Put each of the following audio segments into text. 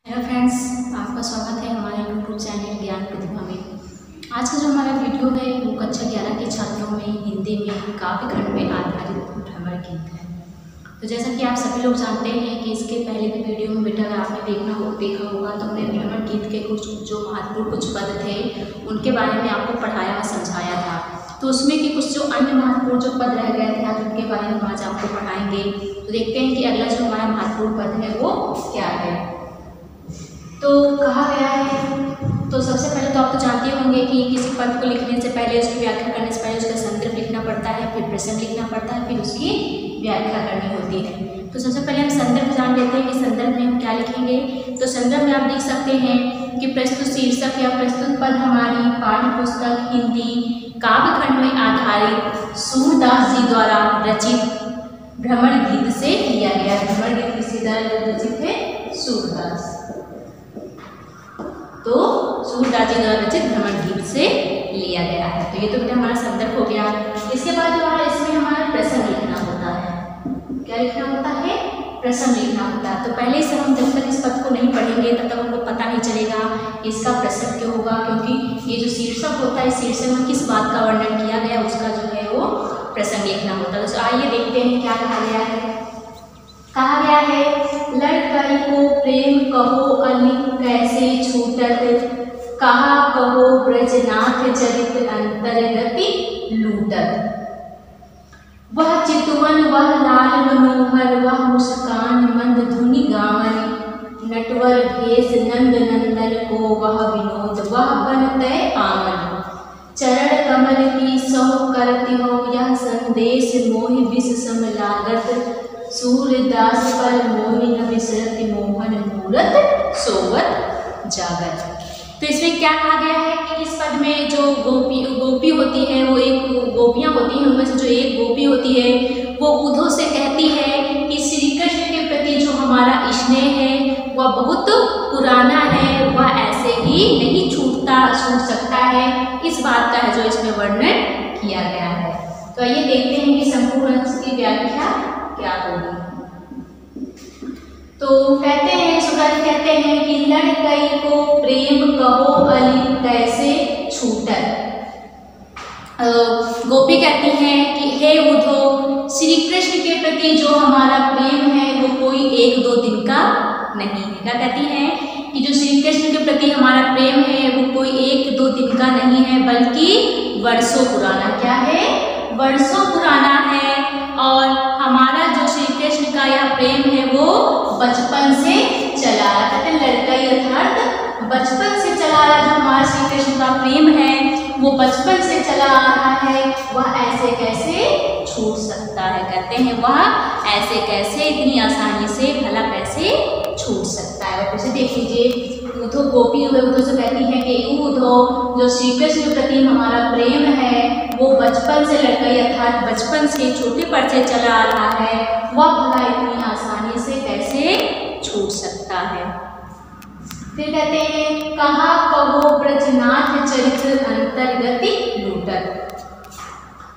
Hello friends, आपका स्वागत है हमारे यूट्यूब चैनल ज्ञान प्रतिभा में। आज का जो हमारा वीडियो है वो कक्षा 11 के छात्रों में हिंदी में काव्य खंड में आधारित भ्रमर गीत है। तो जैसा कि आप सभी लोग जानते हैं कि इसके पहले भी वीडियो में बेटा अगर आपने देखा होगा तो हमने भ्रमर गीत के कुछ जो महत्वपूर्ण कुछ पद थे उनके बारे में आपको पढ़ाया और समझाया था। तो उसमें कि कुछ जो अन्य महत्वपूर्ण जो पद रह गए थे आज उनके बारे में आज आपको पढ़ाएंगे। तो देखते हैं कि अगला जो हमारा महत्वपूर्ण पद है वो क्या है। तो कहा गया है, तो सबसे पहले तो आप तो जानते होंगे कि किसी पद को लिखने से पहले उसकी व्याख्या करने से पहले उसका संदर्भ लिखना पड़ता है, फिर प्रसंग लिखना पड़ता है, फिर उसकी व्याख्या करनी होती है। तो सबसे पहले हम संदर्भ जान लेते हैं कि संदर्भ में हम क्या लिखेंगे। तो संदर्भ में आप देख सकते हैं कि प्रस्तुत शीर्षक या प्रस्तुत पद हमारी पाठ्य पुस्तक हिंदी काव्य खंड में आधारित सूरदास जी द्वारा रचित भ्रमर गीत से लिया गया। भ्रमर गीत किसी द्वारा रचित है? सूरदास। तो सूरदास जी द्वारा रचित भ्रमर गीत से लिया गया है। तो ये तो बेटा हमारा संदर्भ हो गया। इसके बाद हमारा इसमें हमारा प्रसंग लिखना होता है। क्या लिखना होता है? प्रसंग लिखना होता है। तो पहले से हम जब तक इस पद को नहीं पढ़ेंगे तब तक हमको पता नहीं चलेगा इसका प्रसंग क्यों होगा, क्योंकि ये जो शीर्षक होता है शीर्षक में किस बात का वर्णन किया गया उसका जो है वो प्रसंग लिखना होता है। तो आइए देखते हैं क्या कहा गया है। कहा गया है, लड़कई को प्रेम कहो अलिक कैसे छूटत, कहा कहो ब्रजनाथ चरित अंतर्गति लूटत। वह चितवन वह लाल मनोहर वह मुस्कान मंद धुनि गावन, नटवर भेष नंद नंदन को वह विनोद वह बनते आमन। चरण कमल की सौ करती हो यह संदेश मोहि विष सम लागत, सूरदास पर मोहि न विसरत मोहन मूरत सोवत जागत। तो इसमें क्या कहा गया है कि इस पद में जो गोपी होती है वो एक गोपियाँ होती हैं, उनमें से जो एक गोपी होती है वो उद्धव से कहती है कि श्री कृष्ण के प्रति जो हमारा स्नेह है वह बहुत पुराना है, वह ऐसे ही नहीं छूट सकता है। इस बात का है जो इसमें वर्णन किया गया है। तो आइए देखते हैं कि संपूर्ण की व्याख्या क्या होगी। तो कहते हैं सूरदास कहते हैं कि लड़कई को प्रेम कहो अलिक कैसे छूटत। गोपी कहती हैं कि हे उद्धव, श्री कृष्ण के प्रति जो हमारा प्रेम है वो कोई एक दो दिन का नहीं है। क्या कहती हैं कि जो श्री कृष्ण के प्रति हमारा प्रेम है वो कोई एक दो दिन का नहीं है बल्कि वर्षों पुराना। क्या है? वर्षों पुराना है। और हमारा जो श्री कृष्ण का यह प्रेम है वो बचपन से चला आ रहा है। लड़कई अर्थात बचपन से चला आ रहा जो हमारा श्री कृष्ण का प्रेम है वो बचपन से चला आ रहा है, वह ऐसे कैसे छूट सकता है। कहते हैं वह ऐसे कैसे इतनी आसानी से भला कैसे छूट सकता है। और फिर देख लीजिए उद्धव गोपी उद्धव से कहती है कि उद्धव जो श्री कृष्ण के प्रति हमारा प्रेम है वो बचपन से लड़कई अर्थात बचपन से छोटे पर से चला आ रहा है, वह भला इतनी आसानी से कैसे छूट सकता है। फिर कहते हैं कहा कहो ब्रजनाथ चरित अंतर्गति लूटत।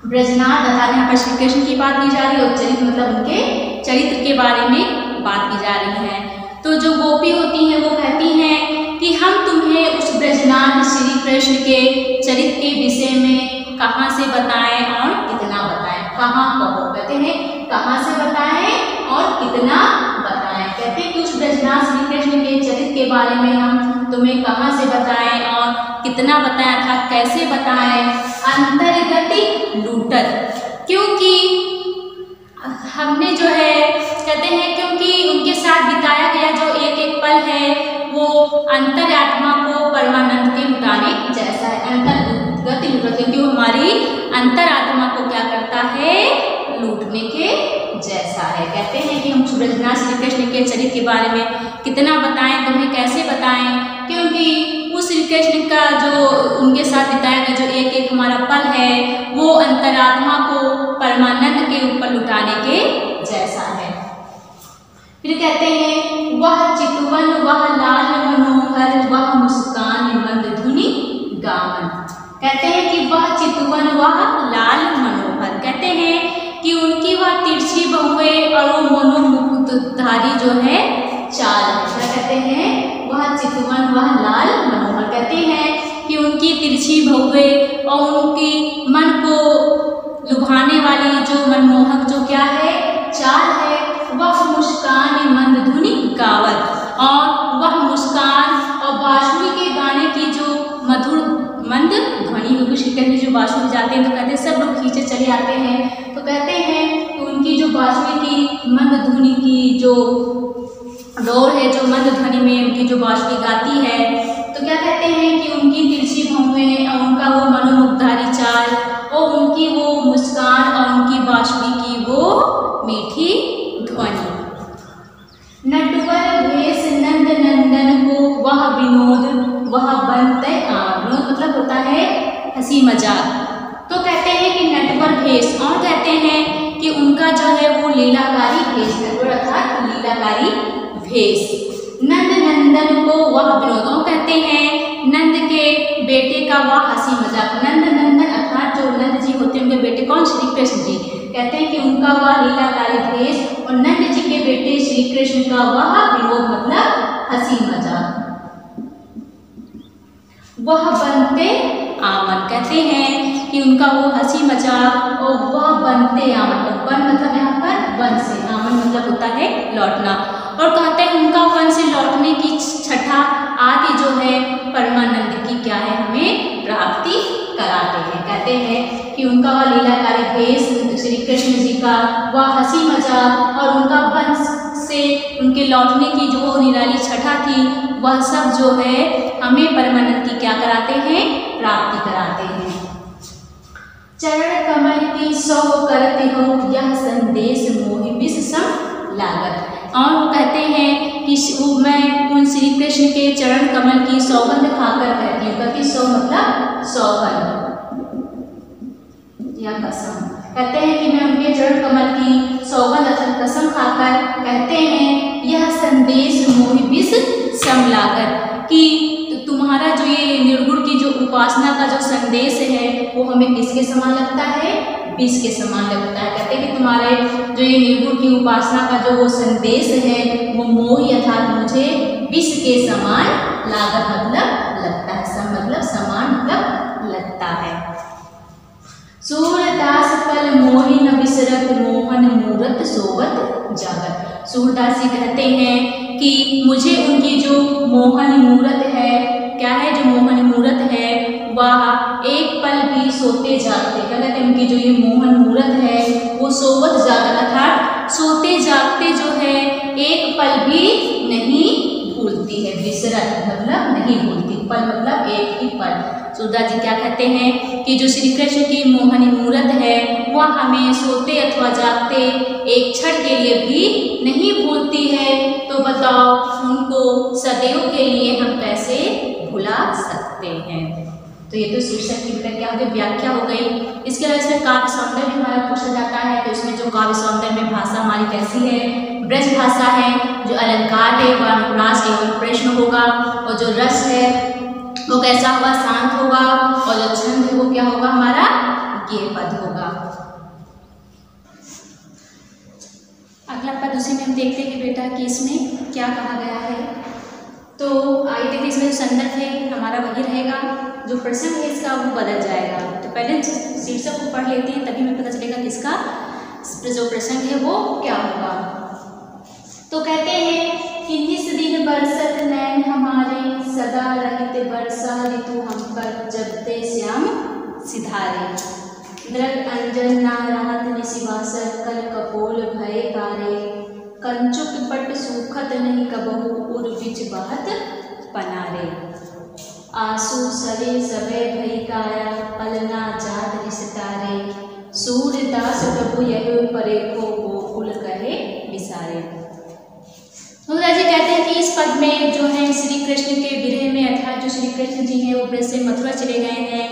ब्रजनाथ अर्थात यहाँ पर श्री कृष्ण की बात की जा रही है और चरित मतलब उनके चरित्र के बारे में बात की जा रही है। तो जो गोपी होती हैं वो कहती हैं कि हम तुम्हें उस ब्रजनाथ श्री कृष्ण के चरित्र के विषय में कहाँ से बताएं और कितना बताएं। कहाँ कहो कहते हैं कहाँ से बताएं और कितना बताएं। कहते हैं कि उस ब्रजनाथ श्री कृष्ण के चरित्र के बारे में हम तुम्हें कहाँ से बताएं और कितना बताएं अर्थात कैसे बताएं। अंतर्गति लूटत, क्योंकि हमने जो है कहते हैं क्योंकि उनके साथ बिताया गया जो एक एक पल है वो अंतरात्मा को परमानंद के लुटाने जैसा है। अंतर्गति लूटत क्योंकि वो हमारी अंतरात्मा को क्या करता है? लूटने के जैसा है। कहते हैं कि हम ब्रजनाथ श्री कृष्ण के चरित्र के बारे में कितना बताएं, तुम्हें कैसे बताएं, क्योंकि उस श्री कृष्ण का जो उनके साथ बिताया गया जो एक एक हमारा पल है वो अंतरात्मा को परमानंद के ऊपर लुटाने के जैसा है। फिर कहते हैं वह चितवन वह लाल मनोहर वह मुस्कान मंद धुनि गावन। कहते हैं कि वह चितवन वह लाल मनोहर, कहते हैं कि उनकी वह तिरछी बहुएं और वो मनोमुग्धधारी जो है चाल। क्या कहते हैं? वह चितवन वह लाल मनोहर। कहते हैं कि उनकी तिरछी भौहें और उनकी मन को लुभाने वाली जो मनमोहक जो क्या है चाल है, वह मुस्कान मंद धुनि गावत, और वह मुस्कान और बांसुरी के गाने की जो मधुर मंद ध्वनि में कुछ कहते जो बांसुरी जाते हैं तो कहते हैं सब लोग खींचे चले आते हैं। तो कहते हैं कि उनकी जो बांसुरी की मंद ध्वनि की जो डोर है, जो मंद ध्वनि में उनकी जो बांसुरी गाती है, तो क्या कहते हैं कि उनकी तिरछी भौहें और उनका वो मनोमुग्धारी चाल और उनकी वो मुस्कान और उनकी बांसुरी की वो मीठी ध्वनि। नटवर भेष नंद नंदन को वह विनोद वह बनते विनोद मतलब होता है हंसी मजाक। तो कहते हैं कि नटवर भेष, और कहते हैं कि उनका जो है वो लीलाकारी भेष, नटवर अर्थात लीलाकारी भेष। नंद नंदन को वह विनोद, और कहते हैं नंद के बेटे का वह हंसी मजाक। नंद नंदन अर्थात जो नंद जी होते हैं उनके बेटे कौन, श्री कृष्ण जी। कहते हैं कि उनका वह लीलाकारी भेष और नंद जी के बेटे श्री कृष्ण का वह विनोद मतलब हंसी मजाक। वह बनते आमन, कहते हैं कि उनका वो हंसी मजाक और वह बनते आमन, वन मतलब यहाँ पर वन से, आमन मतलब होता है लौटना, और कहते हैं उनका वन से लौटने की छठा आदि जो है परमानंद की क्या है हमें प्राप्ति कराते हैं। कहते हैं कि उनका वह लीलाकारी भेष श्री कृष्ण जी का वह हंसी मजाक और उनका वन से उनके लौटने की जो निराली छठा थी, वह सब जो है हमें परमानंद की क्या कराते हैं प्राप्ति कराते हैं। चरण कमल की सौ करते हो यह संदेश मोहि विष सम लागत, और वो कहते हैं कि मैं उन श्री कृष्ण के चरण कमल की सौगंध खाकर कहती हूँ, क्योंकि सौ मतलब सौगंध या कसम। कहते हैं कि मैं उनके चरण कमल की सौगंध अथवा कसम खाकर कहते हैं यह संदेश मोहि विष सम लागत, कि तुम्हारा जो ये निर्गुण की जो उपासना का जो संदेश है वो हमें किसके समान लगता है, विष के समान लगता है। कहते हैं कि तुम्हारे जो ये निर्गुण की उपासना का जो वो संदेश है वो मोहि अर्थात मुझे विष के समान लागत मतलब लगता है, सम मतलब समान मतलब लगता है। सूरदास पल मोहि न बिसरत मोहन मूरत सोवत जागत। सूरदास जी कहते हैं कि मुझे उनकी जो मोहन मूरत है, क्या है जो मोहन मूरत है, वह एक पल भी सोते जागते, क्या कहते हैं उनकी जो ये मोहन मूरत है वो सोवत जागत अर्थात सोते जागते जो है एक पल भी नहीं भूलती है। बिसरत मतलब नहीं भूलती, पल मतलब एक ही पल। सूरदास जी क्या कहते हैं कि जो श्री कृष्ण की मोहनी मूरत है वह हमें सोते अथवा जागते एक क्षण के लिए भी नहीं भूलती है, तो बताओ उनको सदैव के लिए हम कैसे भुला सकते हैं। तो ये तो शीर्षक की क्या हो गई, व्याख्या हो गई। इसके अलावा इसमें काव्य सौंदर्य हमारा पूछा जाता है, तो इसमें जो काव्य सौंदर्य में भाषा हमारी कैसी है, ब्रज भाषा है, जो अलंकार है वह अनुप्रास एवं प्रश्न होगा, और जो रस है वो कैसा होगा, शांत होगा, और जो छंद है वो क्या होगा हमारा गेय पद होगा। अगला पद उसी में हम देखते हैं कि बेटा कि इसमें क्या कहा गया है। तो आइए देखिए इसमें जो संदर्भ है हमारा वही रहेगा, जो प्रसंग है इसका वो बदल जाएगा। तो पहले शीर्षक को पढ़ लेते हैं तभी हमें पता चलेगा कि इसका जो प्रसंग है वो क्या होगा। तो कहते हैं कि निस दिन बरसत नैन हमारे सदा रहित बरसा ऋतु हम पर जबते श्याम सिधारे। दृढ़ अंजन ना राहत निशिवासर कल कपोल भय कारे। कंचुक पट सूखत नहीं कबहू उर बिच बहत पनारे। आंसू सरे सबे भई काया पलना जात रिसतारे। सूरदास प्रभु यह परेखो गोकुल कहे विसारे। सूरदास जी कहते हैं कि इस पद में जो है श्री कृष्ण के विरह में अर्थात जो श्री कृष्ण जी हैं वो ब्रज से मथुरा चले गए हैं,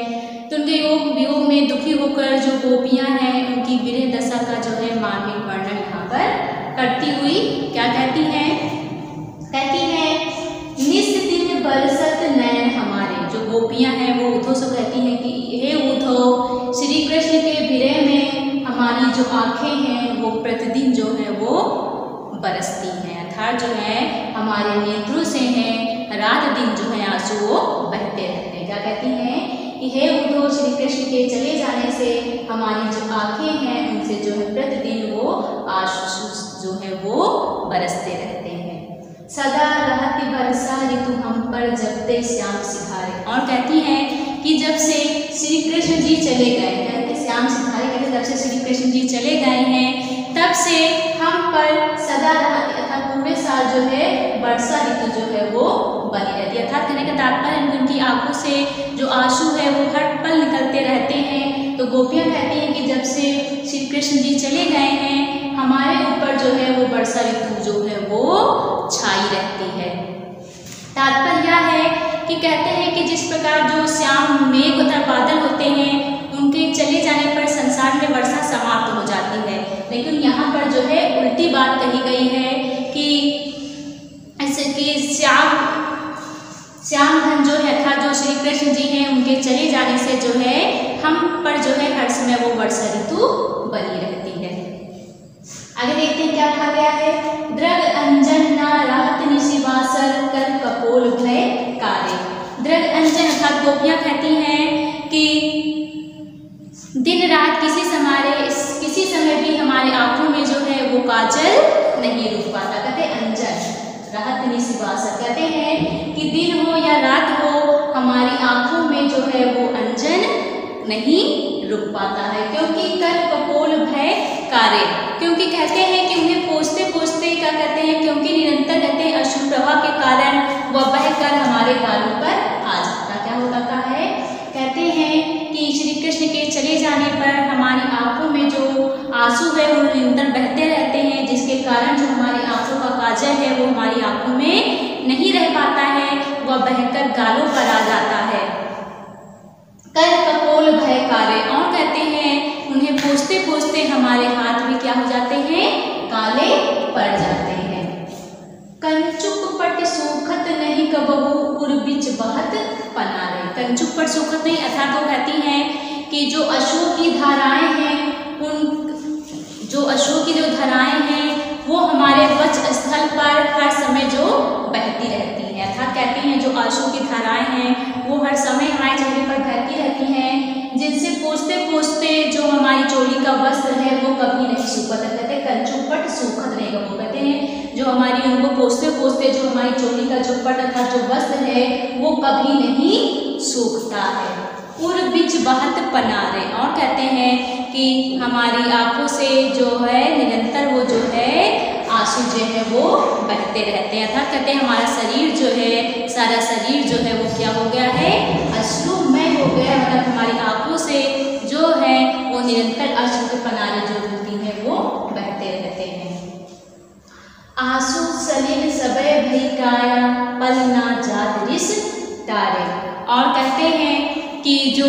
तो उनके योग वियोग में दुखी होकर जो गोपियां हैं उनकी विरह दशा का जो है मार्मिक वर्णन यहाँ पर करती हुई क्या कहती हैं, कहती हैं निस दिन बरसत नैन हमारे। जो गोपियां हैं वो उद्धव से कहती हैं कि हे उद्धव, श्री कृष्ण के विरह में हमारी जो आंखें हैं वो प्रतिदिन जो है वो बरसती हैं, अर्थात जो है हमारे नेत्रों से हैं रात दिन जो है आंसू वो बहते रहते हैं। क्या कहती हैं कि हे उद्धव, श्री कृष्ण के चले जाने से हमारी जो आंखें हैं उनसे जो है प्रतिदिन वो आंसू जो है वो बरसते रहते हैं। सदा रहती बरसा ऋतु हम पर जबते श्याम सिधारे। और कहती हैं कि जब से श्री कृष्ण जी चले गए हैं, श्याम सिधारे कहते जब से श्री कृष्ण जी चले गए हैं तब से हम पर सदा रहती अर्थात पूरे साल जो है वर्षा ऋतु जो है वो बनी रहती है। अर्थात कहने का तात्पर्य उनकी आंखों से जो आंसू है वो हर पल निकलते रहते हैं। तो गोपियाँ कहती हैं कि जब से श्री कृष्ण जी चले गए हैं हमारे ऊपर जो है वो वर्षा ऋतु जो है वो छाई रहती है। तात्पर्य यह है कि कहते हैं कि जिस प्रकार जो श्याम मेघ तथा बादल होते हैं उनके चले जाने पर संसार में वर्षा समाप्त हो जाती है, लेकिन यहाँ पर जो है उल्टी बात कही गई है कि ऐसे कि श्याम धन जो है अर्थात जो श्री कृष्ण जी हैं उनके चले जाने से जो है हम पर जो है हर समय वो वर्षा ऋतु बनी रहती है। आगे देखते हैं क्या कहा गया है। द्रग अंजन ना राहत निशिवासर कर कपोल भय कारे। द्रग अंजन अर्थात गोपियाँ कहती हैं कि दिन रात किसी समय भी हमारे आंखों में जो है वो काजल नहीं रुक पाता। कहते अंजन राहत निशिवासर, कहते हैं कि दिन हो या रात हो हमारी आंखों में जो है वो अंजन नहीं रुक पाता है। क्योंकि कर कपोल भय कारे, क्योंकि कहते हैं कि उन्हें पोंछते पोंछते क्या कहते हैं, क्योंकि निरंतर कहते हैं अश्रु प्रवाह के कारण वह बहकर हमारे गालों पर आ जाता। क्या होता है, कहते हैं कि श्री कृष्ण के चले जाने पर हमारी आंखों में जो आंसू है वो निरंतर बहते रहते हैं, जिसके कारण जो हमारी आंखों का काजल है वो हमारी आंखों में नहीं रह पाता है, वह बहकर गालों पर आ जाता है। कर कपोल भय कारे, और कहते हैं उन्हें पोंछते पोंछते हमारे हाथ भी क्या हो जाते हैं, काले पड़ जाते हैं। कंचुक पट सूखत नहीं कबहू उर बिच बहत पनारे। कंचुक पट सूखत नहीं अर्थात वो कहती हैं कि जो अश्रु की धाराएं हैं जो धाराएं हैं वो हमारे वक्ष स्थल पर हर समय जो बहती रहती हैं। अर्थात कहती हैं जो आंसू की धाराएं हैं वो हर समय हमारे चेहरे पर बहती रहती हैं, जिनसे पोंछते पोंछते जो हमारी चोली का वस्त्र है वो कभी नहीं सूखता। कहते हैं कंचुक पट सूखत नहीं कबहू, कहते हैं जो हमारी उनको पोंछते पोंछते जो हमारी चोली का जो पट अर्थात जो वस्त्र है वो कभी नहीं सूखता है। उर बिच बहत पनारे, और कहते हैं कि हमारी आंखों से जो है निरंतर वो जो है आंसू जो है वो बहते रहते हैं। अर्थात कहते हैं हमारा शरीर जो है सारा शरीर जो है वो क्या हो गया है, अश्रुमय हो गया। मतलब हमारी आंखों से जो है वो निरंतर अश्रु के पनारे जो होती हैं वो बहते रहते हैं। आंसू सलिल सबय भई काया पल ना जात रिस तारे, और कहते हैं कि जो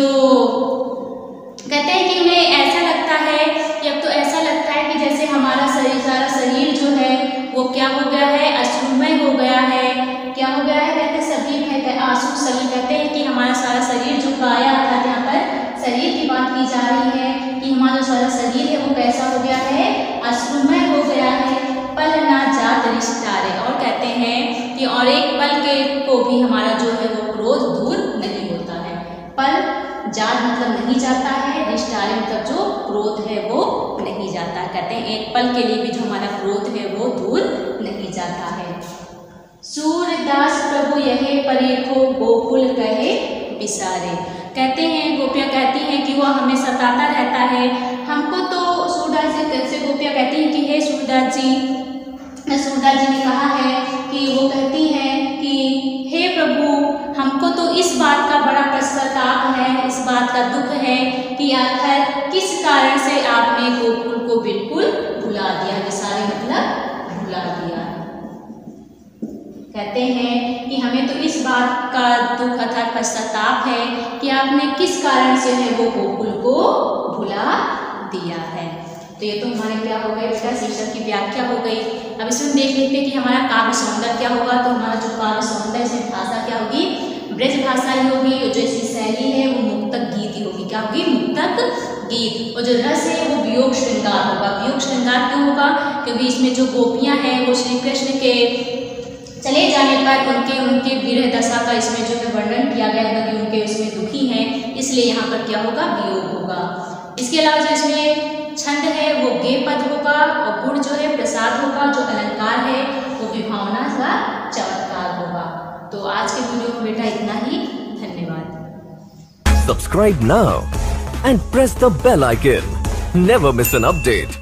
कहते हैं कि उन्हें ऐसा लगता है कि अब तो ऐसा लगता है कि जैसे हमारा सारा शरीर जो है वो क्या हो गया है, अश्रुमय हो गया है। क्या हो गया है, कहते सभी आंसू सलिल, कहते हैं कि हमारा सारा शरीर जो काया अर्थात यहाँ पर शरीर की बात की जा रही है कि हमारा सारा शरीर है वो कैसा हो गया है, अश्रुमय हो गया है। पल ना जात रिस तारे, और कहते हैं कि और एक पल के को भी हमारा जो है वो क्रोध दूर नहीं होता है। पल जात मतलब नहीं जाता है, रिश्तारे मतलब जो क्रोध है वो नहीं जाता। कहते हैं एक पल के लिए भी जो हमारा क्रोध है वो दूर नहीं जाता है। सूरदास प्रभु यहे परेखो गोकुल कहे बिसारे, कहते हैं गोपियाँ कहती हैं कि वह हमें सताता रहता है हमको। तो सूरदास जी से गोपियाँ कहती हैं कि हे सूरदास जी ने कहा है कि वो कहती हैं कि हे प्रभु हमको तो इस बात का बड़ा पश्चाताप है, इस बात का दुख है कि आखिर किस कारण से आपने गोकुल को बिल्कुल भुला दिया। बिसारे मतलब भुला दिया। कहते हैं कि हमें तो इस बात का दुख अर्थात पश्चाताप है कि आपने किस कारण से है वो गोकुल को भुला दिया है। तो ये तो हमारे क्या हो गए बेटा, शीर्षक की व्याख्या हो गई। अब इसमें देख लेते हैं कि हमारा काव्य सौंदर्य क्या होगा। तो हमारा जो काव्य सौंदर्य से भाषा क्या होगी, ब्रज भाषा ही होगी। और जो इसकी शैली है वो मुक्तक गीत ही होगी। क्या होगी, मुक्तक गीत। और जो रस है वो वियोग श्रृंगार होगा। वियोग श्रृंगार क्यों होगा, क्योंकि इसमें जो गोपियाँ हैं वो श्री कृष्ण के चले जाने पर उनके विरह दशा का इसमें जो है वर्णन किया गया है कि उनके उसमें दुखी हैं, इसलिए यहाँ पर क्या होगा, वियोग होगा। इसके अलावा जो इसमें छंद है वो गे पद होगा और गुण जो है प्रसाद होगा, जो अलंकार है वो विभावना व चमत्कार होगा। तो आज के वीडियो में बेटा इतना ही, धन्यवाद। Subscribe now and press the bell icon. Never miss an update.